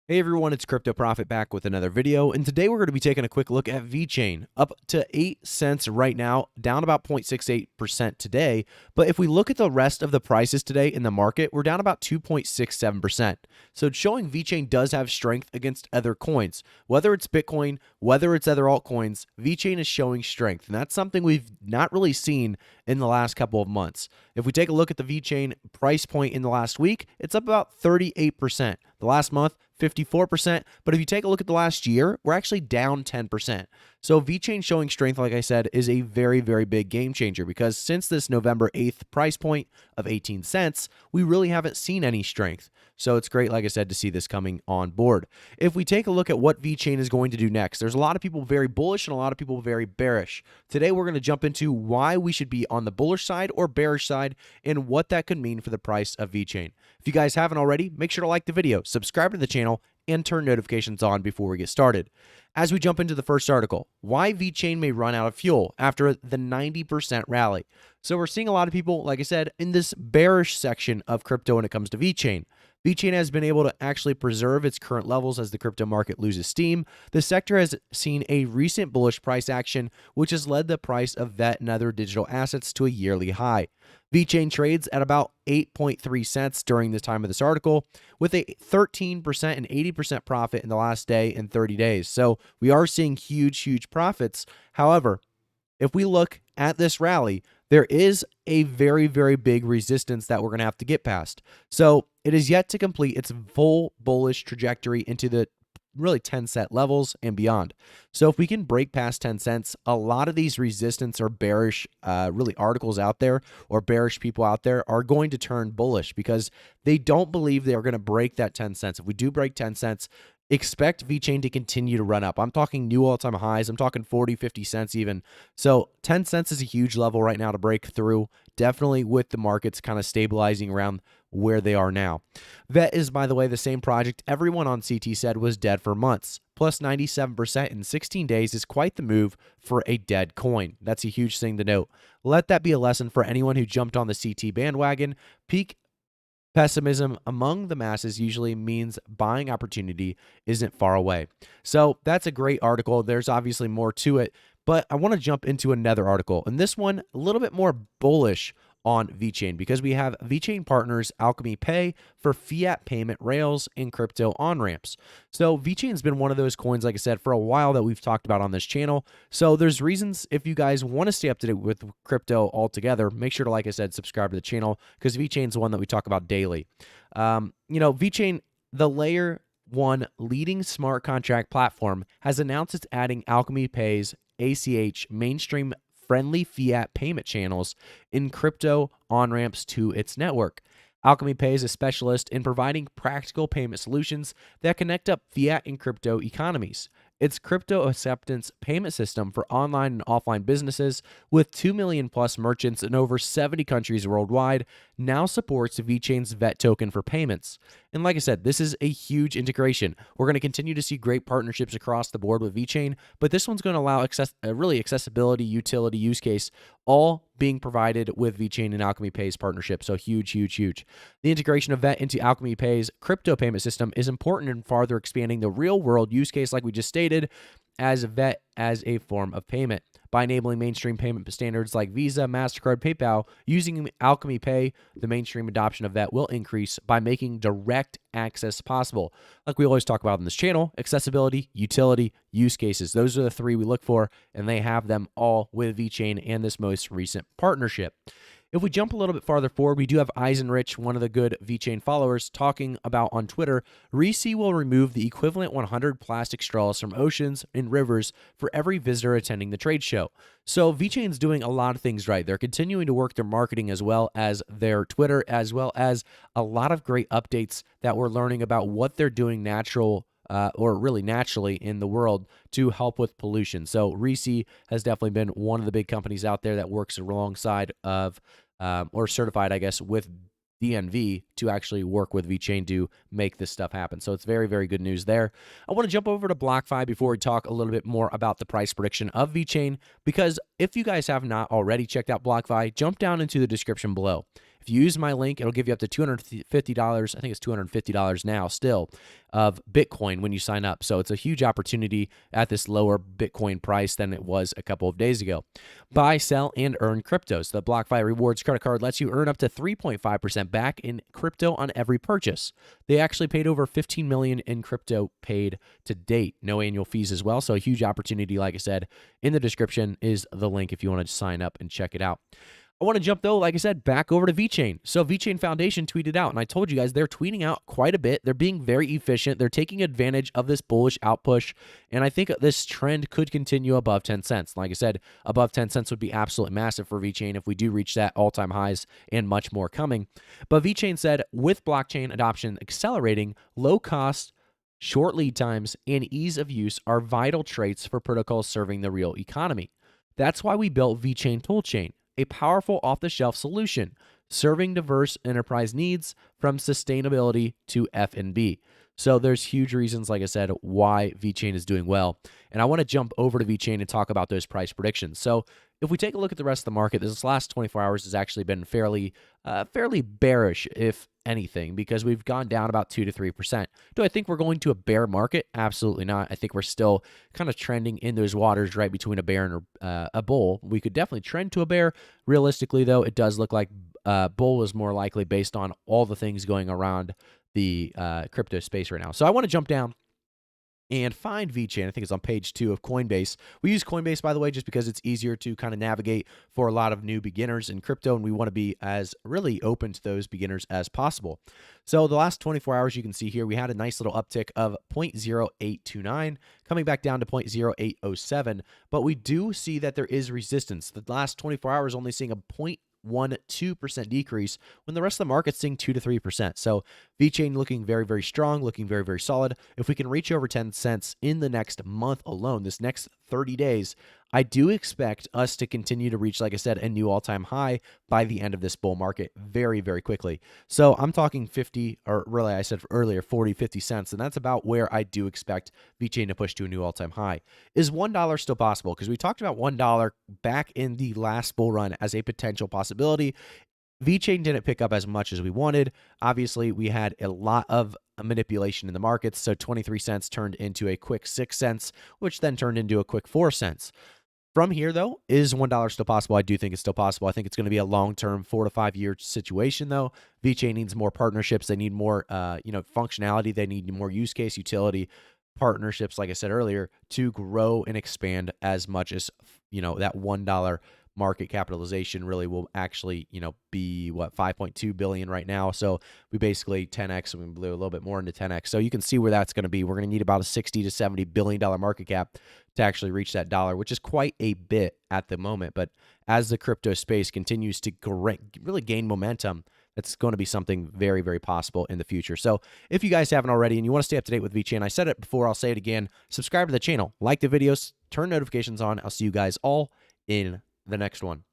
Hey everyone, it's Crypto Profit back with another video, and today we're going to be taking a quick look at Vechain, up to 8 cents right now, down about 0.68% today. But if we look at the rest of the prices today in the market, we're down about 2.67%. So it's showing Vechain does have strength against other coins. Whether it's Bitcoin, whether it's other altcoins, Vechain is showing strength, and that's something we've not really seen in the last couple of months. If we take a look at the Vechain price point in the last week, it's up about 38%. The last month, 54%. But if you take a look at the last year, we're actually down 10%. So Vechain showing strength, like I said, is a very, very big game changer because since this November 8th price point of 18 cents, we really haven't seen any strength. So it's great, like I said, to see this coming on board. If we take a look at what Vechain is going to do next, there's a lot of people very bullish and a lot of people very bearish. Today, we're going to jump into why we should be on the bullish side or bearish side and what that could mean for the price of Vechain. If you guys haven't already, make sure to like the video, subscribe to the channel, and turn notifications on before we get started. As we jump into the first article, why Vechain may run out of fuel after the 90% rally. So we're seeing a lot of people, like I said, in this bearish section of crypto when it comes to Vechain. Vechain has been able to actually preserve its current levels as the crypto market loses steam. The sector has seen a recent bullish price action, which has led the price of VET and other digital assets to a yearly high. Vechain trades at about 8.3 cents during the time of this article, with a 13% and 80% profit in the last day and 30 days. So we are seeing huge profits. However, if we look at this rally, there is a very, very big resistance that we're going to have to get past. So it is yet to complete its full bullish trajectory into the really 10-cent levels and beyond. So if we can break past 10 cents, a lot of these resistance or bearish really articles out there or bearish people out there are going to turn bullish because they don't believe they are going to break that 10 cents. If we do break 10 cents, expect Vechain to continue to run up. I'm talking new all-time highs. I'm talking 40, 50 cents even. So 10 cents is a huge level right now to break through, definitely with the markets kind of stabilizing around where they are now. VET is, by the way, the same project everyone on CT said was dead for months. Plus 97% in 16 days is quite the move for a dead coin. That's a huge thing to note. Let that be a lesson for anyone who jumped on the CT bandwagon. Peak pessimism among the masses usually means buying opportunity isn't far away. So that's a great article. There's obviously more to it, but I want to jump into another article. And this one, a little bit more bullish on Vechain because we have Vechain partners Alchemy Pay for fiat payment rails and crypto on-ramps. So Vechain's been one of those coins, like I said, for a while that we've talked about on this channel. So there's reasons if you guys want to stay up to date with crypto altogether, make sure to, like I said, subscribe to the channel because Vechain's one that we talk about daily. Vechain, the layer 1 leading smart contract platform, has announced it's adding Alchemy Pay's ACH mainstream friendly fiat payment channels in crypto on-ramps to its network. Alchemy Pay is a specialist in providing practical payment solutions that connect up fiat and crypto economies. Its crypto acceptance payment system for online and offline businesses with 2 million plus merchants in over 70 countries worldwide now supports Vechain's VET token for payments. And like I said, this is a huge integration. We're going to continue to see great partnerships across the board with Vechain, but this one's going to allow accessibility, utility, use case, all being provided with Vechain and Alchemy Pay's partnership. So huge. The integration of VET into Alchemy Pay's crypto payment system is important in farther expanding the real-world use case, like we just stated, as VET as a form of payment. By enabling mainstream payment standards like Visa, MasterCard, PayPal, using Alchemy Pay, the mainstream adoption of VET will increase by making direct access possible. Like we always talk about on this channel, accessibility, utility, use cases. Those are the three we look for, and they have them all with Vechain and this most recent partnership. If we jump a little bit farther forward, we do have Eisenrich, one of the good Vechain followers, talking about on Twitter, REC will remove the equivalent 100 plastic straws from oceans and rivers for every visitor attending the trade show. So Vechain's doing a lot of things right. They're continuing to work their marketing as well as their Twitter, as well as a lot of great updates that we're learning about what they're doing or really naturally in the world to help with pollution. So REC has definitely been one of the big companies out there that works alongside of or certified, I guess, with DNV to actually work with Vechain to make this stuff happen. So it's very, very good news there. I want to jump over to BlockFi before we talk a little bit more about the price prediction of Vechain, because if you guys have not already checked out BlockFi, jump down into the description below. If you use my link, it'll give you up to $250. I think it's $250 now still of Bitcoin when you sign up. So it's a huge opportunity at this lower Bitcoin price than it was a couple of days ago. Buy, sell, and earn cryptos. The BlockFi Rewards credit card lets you earn up to 3.5% back in crypto on every purchase. They actually paid over $15 million in crypto paid to date. No annual fees as well. So a huge opportunity, like I said, in the description is the link if you want to sign up and check it out. I want to jump, though, like I said, back over to Vechain. So Vechain Foundation tweeted out, and I told you guys they're tweeting out quite a bit. They're being very efficient. They're taking advantage of this bullish outpush, and I think this trend could continue above 10 cents. Like I said, above 10 cents would be absolutely massive for Vechain if we do reach that all-time highs and much more coming. But Vechain said, with blockchain adoption accelerating, low cost, short lead times, and ease of use are vital traits for protocols serving the real economy. That's why we built Vechain Toolchain, a powerful off-the-shelf solution serving diverse enterprise needs from sustainability to F&B. So there's huge reasons, like I said, why Vechain is doing well. And I want to jump over to Vechain and talk about those price predictions. So if we take a look at the rest of the market, this last 24 hours has actually been fairly bearish, if anything, because we've gone down about 2 to 3%. Do I think we're going to a bear market? Absolutely not. I think we're still kind of trending in those waters right between a bear and a bull. We could definitely trend to a bear. Realistically, though, it does look like bull is more likely based on all the things going around the crypto space right now. So I want to jump down and find Vechain. I think it's on page 2 of Coinbase. We use Coinbase, by the way, just because it's easier to kind of navigate for a lot of new beginners in crypto, and we want to be as really open to those beginners as possible. So the last 24 hours, you can see here, we had a nice little uptick of 0.0829, coming back down to 0.0807, but we do see that there is resistance. The last 24 hours only seeing a 0.12% decrease when the rest of the market's seeing 2 to 3%. So Vechain looking very, very strong, looking very, very solid. If we can reach over 10 cents in the next month alone, this next 30 days, I do expect us to continue to reach, like I said, a new all-time high by the end of this bull market very, very quickly. So I'm talking 50, or really I said earlier, 40, 50 cents, and that's about where I do expect Vechain to push to a new all-time high. Is $1 still possible? Because we talked about $1 back in the last bull run as a potential possibility. Vechain didn't pick up as much as we wanted. Obviously, we had a lot of manipulation in the markets, so 23 cents turned into a quick 6 cents, which then turned into a quick 4 cents. From here, though, is $1 still possible? I do think it's still possible. I think it's going to be a long-term 4 to 5 year situation, though. Vechain needs more partnerships. They need more, functionality. They need more use case utility partnerships, like I said earlier, to grow and expand as much as, that $1 market capitalization really will actually, be what, 5.2 billion right now. So we basically 10x, and we blew a little bit more into 10x. So you can see where that's going to be. We're going to need about a 60 to 70 billion dollar market cap to actually reach that dollar, which is quite a bit at the moment. But as the crypto space continues to really gain momentum, that's going to be something very, very possible in the future. So if you guys haven't already and you want to stay up to date with Vechain, I said it before, I'll say it again, subscribe to the channel, like the videos, turn notifications on. I'll see you guys all in the next one.